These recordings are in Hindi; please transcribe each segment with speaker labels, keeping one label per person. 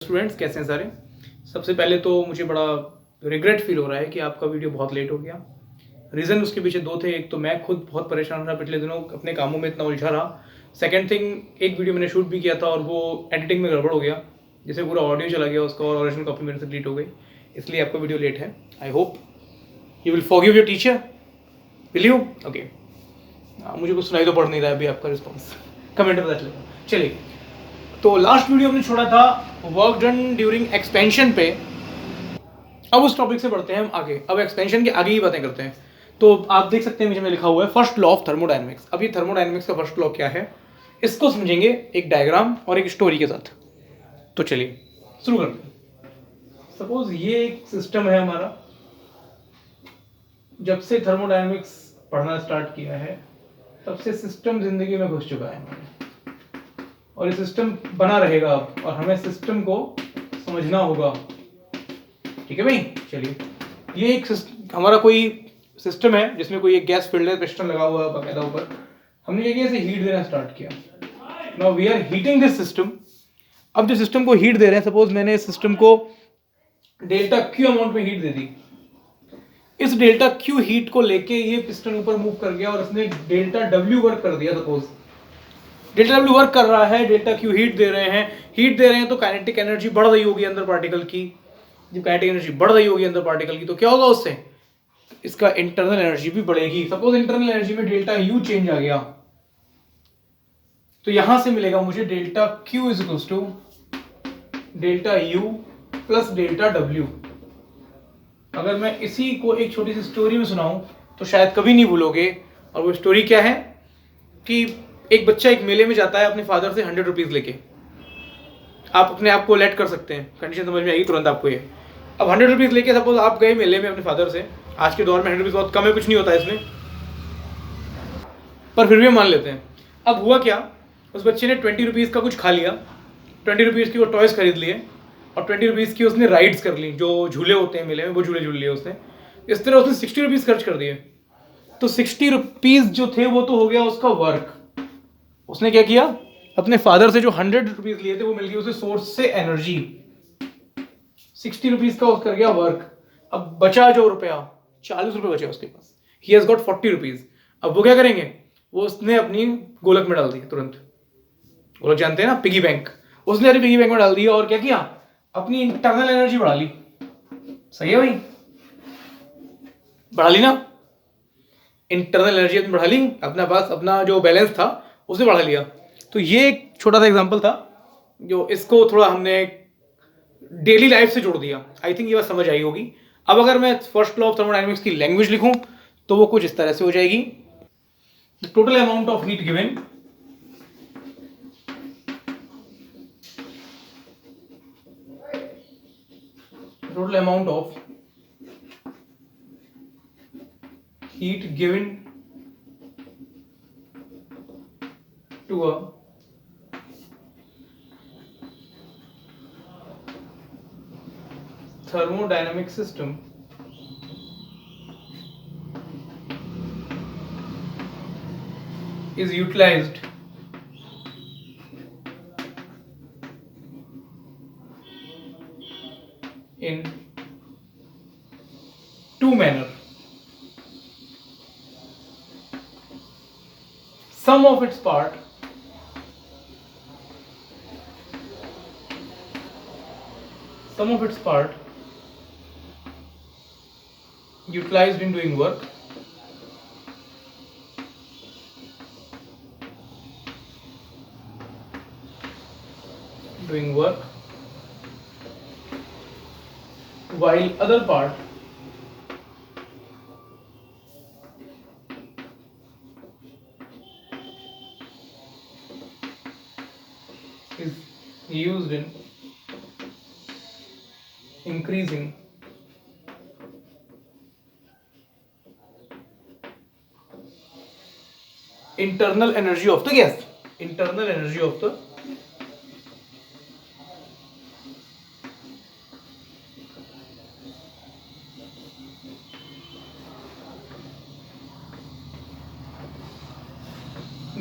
Speaker 1: स्टूडेंट्स कैसे हैं सारे। सबसे पहले तो मुझे बड़ा रिग्रेट फील हो रहा है कि आपका वीडियो बहुत लेट हो गया। रीज़न उसके पीछे दो थे। एक तो मैं खुद बहुत परेशान रहा पिछले दिनों, अपने कामों में इतना उलझा रहा। सेकंड थिंग, एक वीडियो मैंने शूट भी किया था और वो एडिटिंग में गड़बड़ हो गया, जिससे पूरा ऑडियो चला गया उसका और ओरिजिनल कॉपी मेरे से डिलीट हो गई, इसलिए आपका वीडियो लेट है। I hope you will forgive your teacher, will you? Okay. मुझे कुछ सुनाई तो पड़ नहीं रहा है अभी आपका रिस्पॉन्स, कमेंट में बता चलेगा। चलिए, तो लास्ट वीडियो हमने छोड़ा था वर्क डन ड्यूरिंग एक्सपेंशन पे। अब उस टॉपिक से बढ़ते हैं हम आगे। अब एक्सपेंशन के आगे ही बातें करते हैं। तो आप देख सकते हैं नीचे में लिखा हुआ है फर्स्ट लॉ ऑफ थर्मोडायनेमिक्स। अब ये थर्मोडायनेमिक्स का फर्स्ट लॉ क्या है, इसको समझेंगे एक डायग्राम और एक स्टोरी के साथ। तो चलिए शुरू करते हैं। सपोज ये एक सिस्टम है हमारा। जब से थर्मोडायनेमिक्स पढ़ना स्टार्ट किया है तब से सिस्टम जिंदगी में घुस चुका है और ये सिस्टम बना रहेगा अब, और हमें सिस्टम को समझना होगा। ठीक है भाई। चलिए, ये एक हमारा कोई सिस्टम है जिसमें कोई एक गैस फिल्टर पिस्टन लगा हुआ है बकायदा ऊपर। हमने क्या किया, इसे हीट देना स्टार्ट किया। Now we are heating this system. अब जो सिस्टम को हीट दे रहे हैं, सपोज मैंने इस सिस्टम को डेल्टा क्यू अमाउंट में हीट दे दी। इस डेल्टा क्यू हीट को लेके ये पिस्टन ऊपर मूव कर गया और इसने डेल्टा डब्ल्यू वर्क कर दिया। सपोज डेल्टा डब्ल्यू वर्क कर रहा है, डेल्टा क्यू हीट दे रहे हैं तो काइनेटिक एनर्जी बढ़ रही होगी अंदर पार्टिकल की। जब काइनेटिक एनर्जी बढ़ रही होगी अंदर पार्टिकल की तो क्या होगा, उससे इसका इंटरनल एनर्जी भी बढ़ेगी। सपोज इंटरनल एनर्जी में डेल्टा यू चेंज आ गया तो यहां से मिलेगा मुझे delta Q is equal to delta U plus delta W. अगर मैं इसी को एक छोटी सी स्टोरी में सुनाऊं तो शायद कभी नहीं भूलोगे। और वो स्टोरी क्या है कि एक बच्चा एक मेले में जाता है अपने फादर से 100 रुपीज़ लेके। आप अपने आप को लेट कर सकते हैं, कंडीशन समझ में आएगी तुरंत आपको ये। अब 100 रुपीज़ लेके सपोज आप गए मेले में अपने फादर से। आज के दौर में 100 रुपीज़ बहुत कम है, कुछ नहीं होता है इसमें, पर फिर भी मान लेते हैं। अब हुआ क्या, उस बच्चे ने 20 रुपीज़ का कुछ खा लिया, 20 रुपीज़ की वो टॉयज़ खरीद लिए और 20 रुपीज़ की उसने राइड्स कर ली, जो झूले होते हैं मेले में वो झूले झूल लिए उसने। इस तरह उसने 60 रुपीज़ खर्च कर दिए। तो 60 रुपीज़ जो थे वो तो हो गया उसका वर्क। उसने क्या किया, अपने फादर से जो 100 रुपीज़ लिए थे वो मिल गई उसे सोर्स से एनर्जी। 60 रुपीज़ का कर गया वर्क। अब बचा जो रुपया, 40 रुपये बचे उसके पास। He has got 40 rupees. अब वो क्या करेंगे, वो उसने अपनी गोलक में डाल दिया तुरंत। वो लोग जानते हैं ना पिगी बैंक, उसने अपनी पिगी बैंक में डाल दिया और क्या किया, अपनी इंटरनल एनर्जी बढ़ा ली। सही है भाई, बढ़ा ली ना, इंटरनल एनर्जी अपनी बढ़ा ली, अपना पास अपना जो बैलेंस था उसे बढ़ा लिया। तो ये एक छोटा सा एग्जांपल था जो इसको थोड़ा हमने डेली लाइफ से जोड़ दिया। आई थिंक ये बात समझ आई होगी। अब अगर मैं फर्स्ट लॉ ऑफ थर्मोडायनेमिक्स की लैंग्वेज लिखूं तो वो कुछ इस तरह से हो जाएगी। The total amount of heat given total amount of heat given to a thermodynamic system is utilized in two manner. Sum of its part utilized in doing work while other part is used in increasing internal energy of the gas. Internal energy of the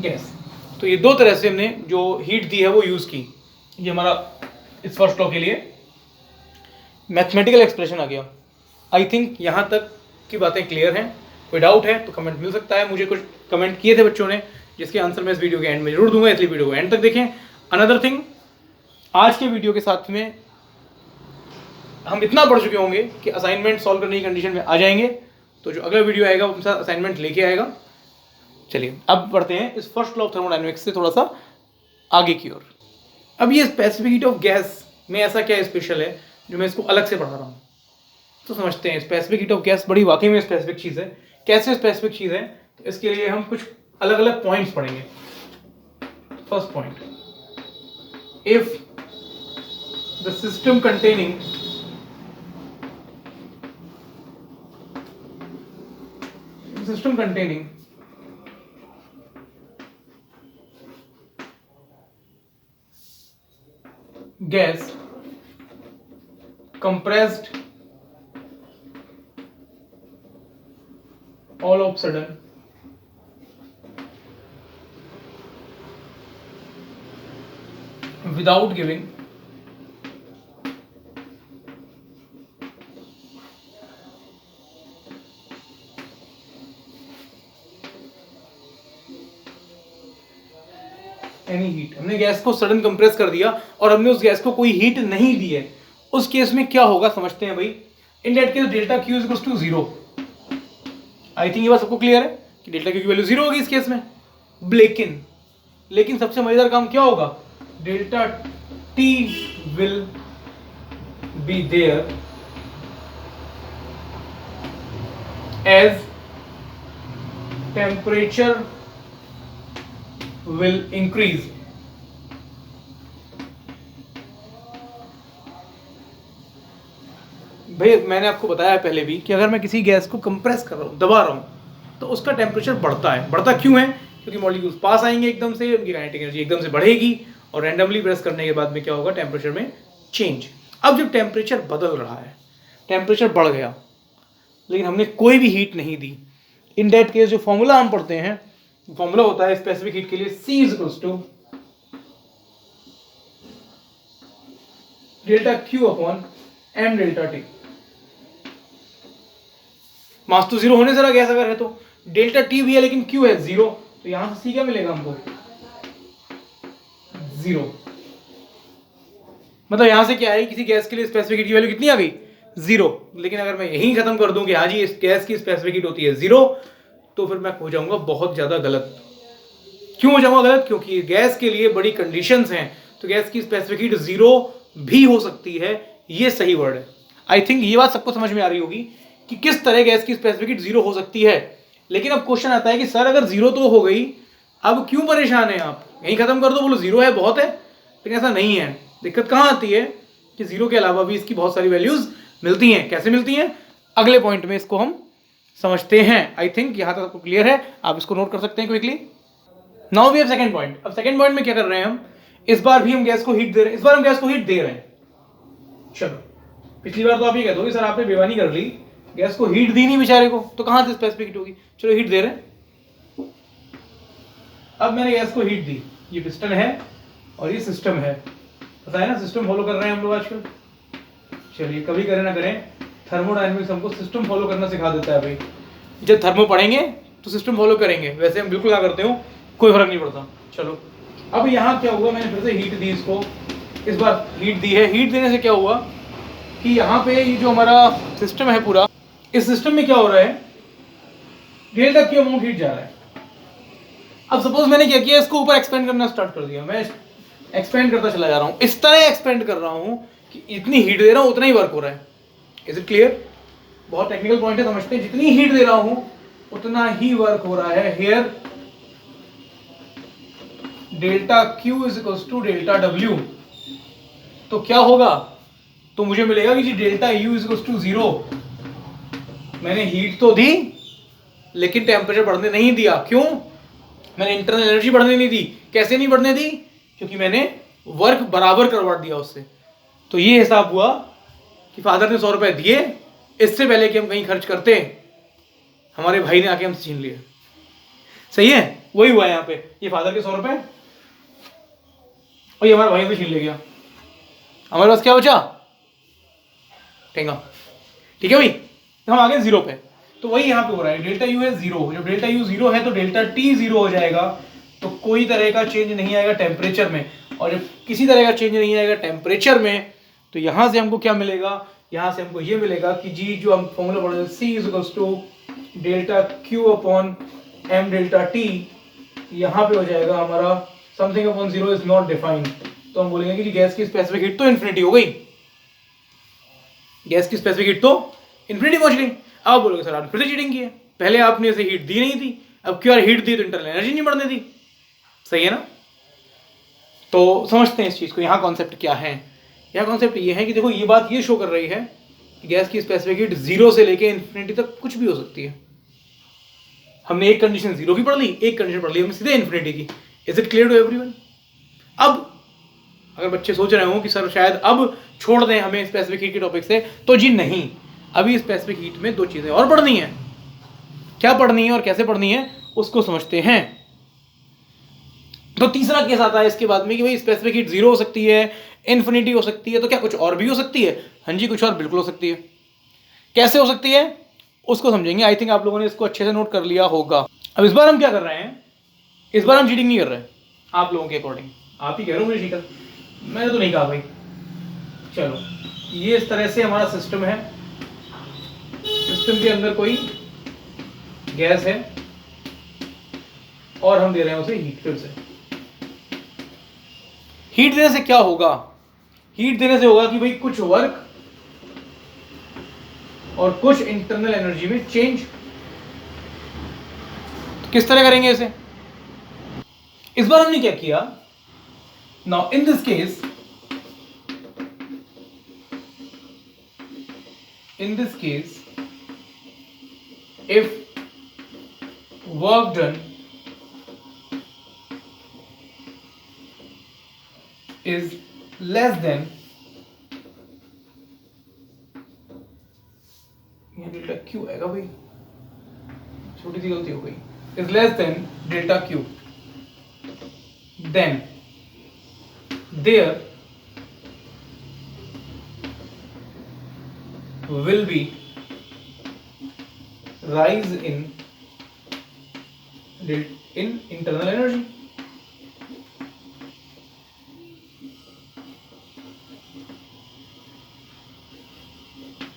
Speaker 1: gas. तो ये दो तरह से हमने जो हीट दी है वो यूज़ की। ये हमारा इस फर्स्ट लॉ के लिए मैथमेटिकल एक्सप्रेशन आ गया। आई थिंक यहाँ तक की बातें क्लियर हैं। कोई डाउट है तो कमेंट मिल सकता है। मुझे कुछ कमेंट किए थे बच्चों ने जिसके आंसर मैं इस वीडियो के एंड में जरूर दूंगा, इसलिए वीडियो को एंड तक देखें। अनदर थिंग, आज के वीडियो के साथ में हम इतना पढ़ चुके होंगे कि असाइनमेंट सॉल्व करने की कंडीशन में आ जाएंगे, तो जो अगला वीडियो आएगा वो अपने साथ असाइनमेंट लेके आएगा। चलिए अब पढ़ते हैं इस फर्स्ट लॉ ऑफ थर्मोडायनेमिक्स से थोड़ा सा आगे की ओर। अब ये स्पेसिफिक हीट ऑफ गैस में ऐसा क्या स्पेशल है जो मैं इसको अलग से पढ़ा रहा हूँ, तो समझते हैं। स्पेसिफिक हीट ऑफ गैस बड़ी वाकई में स्पेसिफिक चीज़ है। कैसे स्पेसिफिक चीज़ है, तो इसके लिए हम कुछ अलग अलग पॉइंट्स पढ़ेंगे। First point, if the system containing gas compressed all of a sudden without giving any heat. हमने गैस को सडन कंप्रेस कर दिया और हमने उस गैस को कोई हीट नहीं दी है, उस केस में क्या होगा समझते हैं भाई। In that case delta Q equals to 0। I think ये बात सबको क्लियर है कि डेल्टा क्यू की वैल्यू 0 होगी इस केस में। लेकिन सबसे मजेदार काम क्या होगा, delta T will be there as temperature will increase। भाई मैंने आपको बताया पहले भी कि अगर मैं किसी गैस को कंप्रेस कर रहा हूँ, दबा रहा हूँ, तो उसका टेम्परेचर बढ़ता है। बढ़ता क्यों है, क्योंकि मॉलिक्यूल्स पास आएंगे एकदम से, उनकी काइनेटिक एनर्जी एकदम से बढ़ेगी और रैंडमली प्रेस करने के बाद में क्या होगा, टेम्परेचर में चेंज। अब जब टेम्परेचर बदल रहा है, टेम्परेचर बढ़ गया लेकिन हमने कोई भी हीट नहीं दी, इन दैट केस जो फॉर्मूला हम पढ़ते हैं, फॉर्मूला होता है स्पेसिफिक हीट के लिए C equals to delta Q upon m delta T। Mass तो 0 होने से रहा गैस अगर है तो, डेल्टा T भी है लेकिन Q है 0, तो यहां से C क्या मिलेगा हमको, 0। मतलब यहां से क्या है, किसी गैस के लिए स्पेसिफिक हीट की वैल्यू कितनी आ गई, 0। लेकिन अगर मैं यही खत्म कर दूं कि हाँ जी इस गैस की स्पेसिफिक हीट होती है 0, तो फिर मैं हो जाऊंगा बहुत ज्यादा गलत। क्यों हो जाऊंगा गलत, क्योंकि गैस के लिए बड़ी कंडीशंस हैं, तो गैस की स्पेसिफिक हीट 0 भी हो सकती है, ये सही वर्ड है। आई थिंक ये बात सबको समझ में आ रही होगी कि किस तरह गैस की स्पेसिफिक हीट 0 हो सकती है। लेकिन अब क्वेश्चन आता है कि सर अगर 0 तो हो गई, अब क्यों परेशान है आप, यही खत्म कर दो, बोलो 0 है बहुत है। लेकिन ऐसा नहीं है। दिक्कत कहाँ आती है कि 0 के अलावा भी इसकी बहुत सारी वैल्यूज मिलती हैं। कैसे मिलती हैं, अगले पॉइंट में इसको हम समझते हैं। आई थिंक यहां तक आपको क्लियर है, आप इसको नोट कर सकते हैं quickly. Now we have second point. अब सेकंड पॉइंट में क्या कर रहे हैं हम, इस बार भी हम गैस को हीट दे रहे हैं। इस बार हम गैस को हीट दे रहे हैं। चलो पिछली बार तो आप ये कहते हो कि सर आपने बेईमानी कर ली, गैस को हीट दी नहीं बेचारे को, तो कहां से स्पेसिफिक हीट होगी। चलो हीट दे रहे हैं। अब मैंने गैस को हीट दी, ये पिस्टन है और ये सिस्टम है, पता है ना, सिस्टम फॉलो कर रहे हैं हम लोग आजकल। चलिए कभी करें ना करें, थर्मोडायनेमिक्स हमको सिस्टम फॉलो करना सिखा देता है भाई। जब थर्मो पढ़ेंगे तो सिस्टम फॉलो करेंगे, वैसे हम बिल्कुल ना करते हो, कोई फर्क नहीं पड़ता। चलो अब यहाँ क्या हुआ, मैंने फिर से हीट दी इसको, इस बार हीट दी है। हीट देने से क्या हुआ कि यहाँ पे ये जो हमारा सिस्टम है पूरा, इस सिस्टम में क्या हो रहा है, डेल्टा Q अमाउंट हीट जा रहा है। अब सपोज मैंने क्या किया, इसको ऊपर एक्सपेंड करना स्टार्ट कर दिया, मैं एक्सपेंड करता चला जा रहा हूँ, इस तरह एक्सपेंड कर रहा हूँ कि इतनी हीट दे रहा हूँ उतना ही वर्क हो रहा है। इज इट क्लियर, बहुत टेक्निकल पॉइंट है, समझते हैं। जितनी हीट दे रहा हूँ उतना ही वर्क हो रहा है। Here delta Q is equal to delta W, तो क्या होगा, तो मुझे मिलेगा कि जी delta U is equal to 0। मैंने हीट तो दी लेकिन टेम्परेचर बढ़ने नहीं दिया। क्यों, मैंने इंटरनल एनर्जी बढ़ने नहीं दी। कैसे नहीं बढ़ने दी, क्योंकि मैंने वर्क बराबर करवा दिया उससे। तो ये हिसाब हुआ कि फादर ने 100 रुपए दिए, इससे पहले कि हम कहीं खर्च करते हमारे भाई ने आके हमसे छीन लिए। सही है, वही हुआ यहाँ पे, ये फादर के 100 रुपए और ये हमारे भाई से छीन ले गया। हमारे पास क्या बचा, ठेंगा। ठीक है भाई, तो हम आ गए 0 पे। तो वही यहाँ पे हो रहा है, डेल्टा यू है 0, जब डेल्टा यू 0 है तो डेल्टा टी 0 हो जाएगा, तो कोई तरह का चेंज नहीं आएगा टेम्परेचर में। और जब किसी तरह का चेंज नहीं आएगा टेम्परेचर में, तो यहाँ से हमको क्या मिलेगा, यहाँ से हमको ये मिलेगा कि जी जो हम फॉर्मूला पढ़े C equals to delta Q upon m delta T, यहाँ पे हो जाएगा हमारा something upon 0 is not defined. तो हम बोलेंगे कि जी गैस की स्पेसिफिक हीट तो इन्फिनिटी हो गई, गैस की स्पेसिफिक हीट तो इन्फिनिटी पहुंच गई। आप बोलोगे सर आपने फिर से चीटिंग की है, पहले आपने ऐसे हीट दी नहीं थी, अब क्यों हीट दी तो इंटरनल एनर्जी नहीं बढ़ने दी, सही है ना। तो समझते हैं इस चीज को, यहाँ कॉन्सेप्ट क्या है। यहाँ कॉन्सेप्ट ये है कि देखो ये बात ये शो कर रही है कि गैस की स्पेसिफिक हीट 0 से लेके इन्फिनिटी तक कुछ भी हो सकती है। हमने एक कंडीशन 0 की पढ़ ली, एक कंडीशन पढ़ ली हमने सीधे इन्फिनिटी की। Is it clear to everyone? अब अगर बच्चे सोच रहे हो कि सर शायद अब छोड़ दें हमें स्पेसिफिक हीट के टॉपिक से, तो जी नहीं, अभी स्पेसिफिक हीट में 2 चीजें और पढ़नी है। क्या पढ़नी है और कैसे पढ़नी है उसको समझते हैं। तो तीसरा केस आता है इसके बाद में कि भाई स्पेसिफिक हीट 0 हो सकती है, इन्फिनिटी हो सकती है, तो क्या कुछ और भी हो सकती है? हाँ जी, कुछ और बिल्कुल हो सकती है। कैसे हो सकती है उसको समझेंगे। आई थिंक आप लोगों ने इसको अच्छे से नोट कर लिया होगा। अब इस बार हम क्या कर रहे हैं, इस बार हम चीटिंग नहीं कर रहे हैं आप लोगों के अकॉर्डिंग। आप ही कह रहे हो मुझे शिकल, मैंने तो नहीं कहा भाई। चलो ये इस तरह से हमारा सिस्टम है, सिस्टम के अंदर कोई गैस है और हम दे रहे हैं उसे हीट। फिर से हीट देने से क्या होगा, हीट देने से होगा कि भाई कुछ वर्क और कुछ इंटरनल एनर्जी में चेंज। तो किस तरह करेंगे इसे? इस बार हमने क्या किया, now in this case, if work done is less than, ये डेल्टा क्यू आएगा भाई, छोटी सी गलती हो गई, is less than delta Q, then there will be rise in internal energy।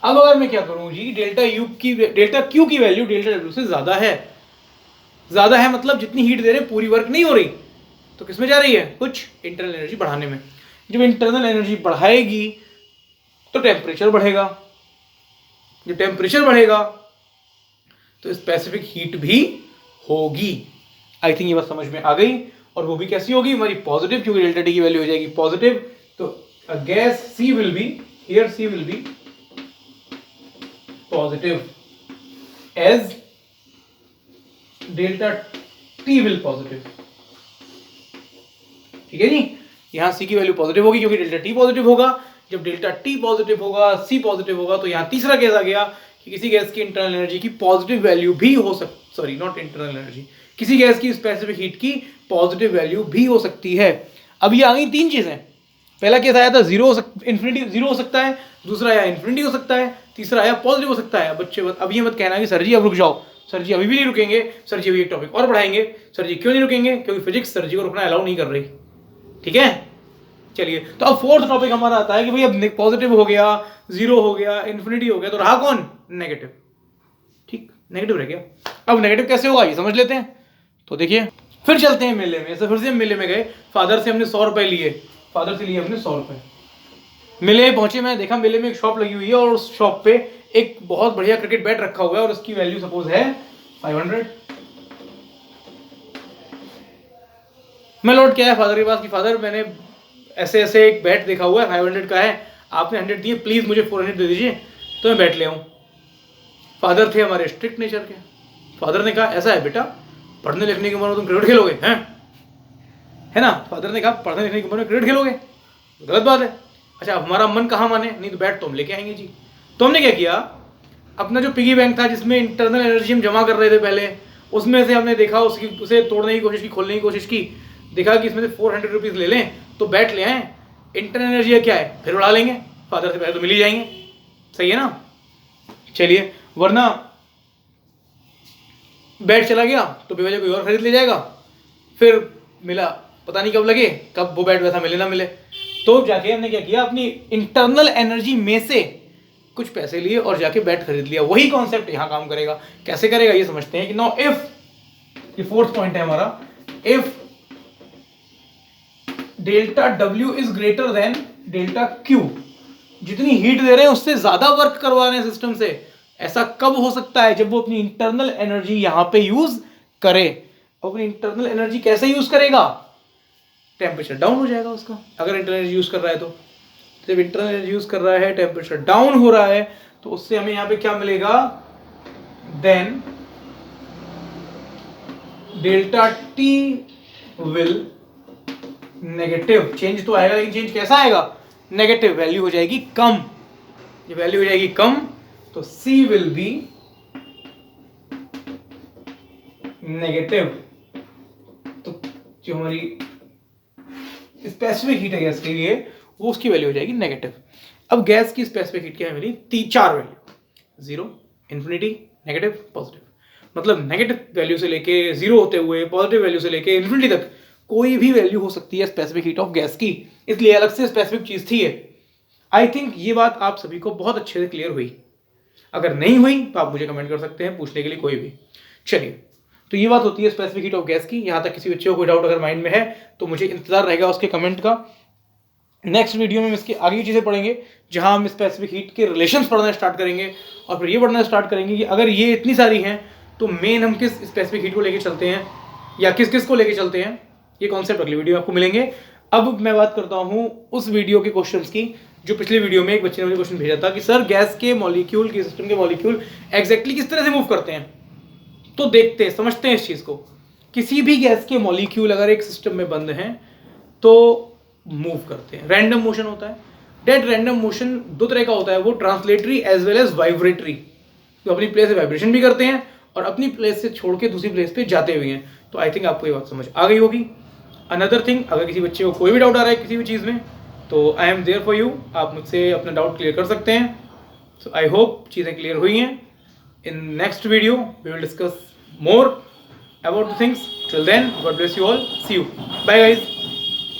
Speaker 1: अब अगर मैं क्या करूं जी, डेल्टा क्यू की वैल्यू डेल्टा डब्ल्यू से ज्यादा है, मतलब जितनी हीट दे रहे पूरी वर्क नहीं हो रही, तो किसमें जा रही है, कुछ इंटरनल एनर्जी बढ़ाने में। जब इंटरनल एनर्जी बढ़ाएगी तो टेम्परेचर बढ़ेगा, जब टेम्परेचर बढ़ेगा तो स्पेसिफिक हीट भी होगी। आई थिंक ये बात समझ में आ गई। और वो भी कैसी होगी हमारी, पॉजिटिव, क्योंकि डेल्टा टी की वैल्यू हो जाएगी पॉजिटिव। तो gas C will be here, C will be positive as delta T will positive. ठीक है जी, यहां सी की वैल्यू पॉजिटिव होगी क्योंकि डेल्टा टी पॉजिटिव होगा। जब डेल्टा टी पॉजिटिव होगा, सी पॉजिटिव होगा, तो यहां तीसरा केस आ गया कि किसी गैस की इंटरनल एनर्जी की पॉजिटिव वैल्यू भी हो सकती, सॉरी नॉट इंटरनल एनर्जी, किसी गैस की स्पेसिफिक हीट की पॉजिटिव वैल्यू भी हो सकती है। अब ये आ गई 3 चीजें। पहला केस आया था 0 इन्फिनिटी 0 हो सकता है, दूसरा आया इन्फिनिटी हो सकता है, तीसरा आया पॉजिटिव हो सकता है। बच्चे अब ये मत कहना कि सर जी अब रुक जाओ, सर जी अभी भी नहीं रुकेंगे, सर जी अभी एक टॉपिक और पढ़ाएंगे। सर जी क्यों नहीं रुकेंगे, क्योंकि फिजिक्स सर जी को रुकना अलाउ नहीं कर रही। ठीक है, चलिए तो अब 4th टॉपिक हमारा आता है कि भाई अब पॉजिटिव हो गया, 0 हो गया, इन्फिनिटी हो गया, तो रहा कौन, नेगेटिव। ठीक, नेगेटिव रह गया। अब नेगेटिव कैसे होगा ये समझ लेते हैं। तो देखिए फिर चलते हैं मेले में। फिर से हम मेले में गए, फादर से हमने 100 रुपए लिए, फादर से लिए हमने 100 रुपए। मेले में पहुंचे, मैं देखा मेले में एक शॉप लगी हुई है और उस शॉप पे एक बहुत बढ़िया क्रिकेट बैट रखा हुआ है और उसकी वैल्यू सपोज है 500। मैं लौट के आया फादर के पास कि फादर मैंने ऐसे ऐसे एक बैट देखा हुआ है 500 का है, आपने 100 दिए, प्लीज मुझे 400 दे दीजिए तो मैं बैट ले आऊं। फादर थे हमारे स्ट्रिक्ट नेचर के। फादर ने कहा ऐसा है बेटा, पढ़ने लिखने की उम्र में तुम क्रिकेट खेलोगे हैं, है ना। फादर ने कहा पढ़ने लिखने की उम्र में क्रिकेट खेलोगे, गलत बात है। अच्छा हमारा मन कहाँ माने, नहीं तो बैट तो हम लेके आएंगे जी। तो हमने क्या किया, अपना जो पिगी बैंक था जिसमें इंटरनल एनर्जी हम जमा कर रहे थे पहले, उसमें से हमने देखा उसे तोड़ने की कोशिश की, खोलने की कोशिश की, देखा कि इसमें से 400 रुपीज़ ले लें तो बैट ले आए। इंटरनल एनर्जी क्या है, फिर उड़ा लेंगे, फादर से पैसे तो मिल ही जाएंगे, सही है ना। चलिए, वरना बैट चला गया तो बेवजह कोई और खरीद ले जाएगा, फिर मिला पता नहीं कब लगे, कब वो बैट वैसा मिले ना मिले। तो जाके हमने क्या किया, अपनी इंटरनल एनर्जी में से कुछ पैसे लिए और जाके बैट खरीद लिया। वही कॉन्सेप्ट यहाँ काम करेगा। कैसे करेगा ये समझते हैं कि नो इफ, ये फोर्थ पॉइंट है हमारा, if delta W is greater than delta Q, जितनी हीट दे रहे हैं उससे ज्यादा वर्क करवा रहे हैं सिस्टम से, ऐसा कब हो सकता है, जब वो अपनी इंटरनल एनर्जी यहां पे यूज करे। अपनी इंटरनल एनर्जी कैसे यूज करेगा, टेम्परेचर डाउन हो जाएगा उसका, अगर इंटरनल एनर्जी यूज कर रहा है तो। जब इंटरनल एनर्जी यूज कर रहा है, टेम्परेचर डाउन हो रहा है, तो उससे हमें यहां पे क्या मिलेगा, then delta T will negative, change तो आएगा लेकिन चेंज कैसा आएगा, नेगेटिव, वैल्यू हो जाएगी कम। ये वैल्यू हो जाएगी कम तो C विल बी नेगेटिव। तो जो हमारी स्पेसिफिक हीट है गैस के लिए, वो उसकी वैल्यू हो जाएगी नेगेटिव। अब गैस की स्पेसिफिक हीट क्या है मेरी, 4 वैल्यू, 0, इन्फिनिटी, नेगेटिव, पॉजिटिव। मतलब नेगेटिव वैल्यू से लेके 0 होते हुए पॉजिटिव वैल्यू से लेके इन्फिनिटी तक कोई भी वैल्यू हो सकती है स्पेसिफिक हीट ऑफ गैस की, इसलिए अलग से स्पेसिफिक चीज थी है। आई थिंक ये बात आप सभी को बहुत अच्छे से क्लियर हुई। अगर नहीं हुई तो आप मुझे कमेंट कर सकते हैं पूछने के लिए कोई भी। चलिए, तो ये बात होती है स्पेसिफिक हीट ऑफ गैस की। यहाँ तक किसी बच्चे को कोई डाउट अगर माइंड में है तो मुझे इंतजार रहेगा उसके कमेंट का। नेक्स्ट वीडियो में हम इसकी आगे की चीज़ें पढ़ेंगे, जहाँ हम स्पेसिफिक हीट के रिलेशंस पढ़ना स्टार्ट करेंगे, और फिर ये पढ़ना स्टार्ट करेंगे कि अगर ये इतनी सारी हैं तो मेन हम किस स्पेसिफिक हीट को लेके चलते हैं या किस किस को लेके चलते हैं। ये कॉन्सेप्ट अगली वीडियो में आपको मिलेंगे। अब मैं बात करता हूँ उस वीडियो के क्वेश्चंस की जो पिछले वीडियो में एक बच्चे ने मुझे क्वेश्चन भेजा था कि सर गैस के मॉलिक्यूल की, सिस्टम के मॉलिक्यूल एग्जैक्टली किस तरह से मूव करते हैं। तो देखते हैं, समझते हैं इस चीज़ को। किसी भी गैस के मॉलिक्यूल अगर एक सिस्टम में बंद हैं तो मूव करते हैं, रैंडम मोशन होता है। डेट रैंडम मोशन दो तरह का होता है, वो translatory as well as vibratory, तो अपनी प्लेस से वाइब्रेशन भी करते हैं और अपनी प्लेस से छोड़ के दूसरी प्लेस पे जाते हुए हैं। तो आई थिंक आपको ये बात समझ आ गई होगी। अनदर थिंग, अगर किसी बच्चे को कोई भी डाउट आ रहा है किसी भी चीज़ में तो I am there for you, आप मुझसे अपना डाउट क्लियर कर सकते हैं। सो आई होप चीज़ें क्लियर हुई हैं। In next video we will discuss more about the things. Till then, God bless you all. See you. Bye guys.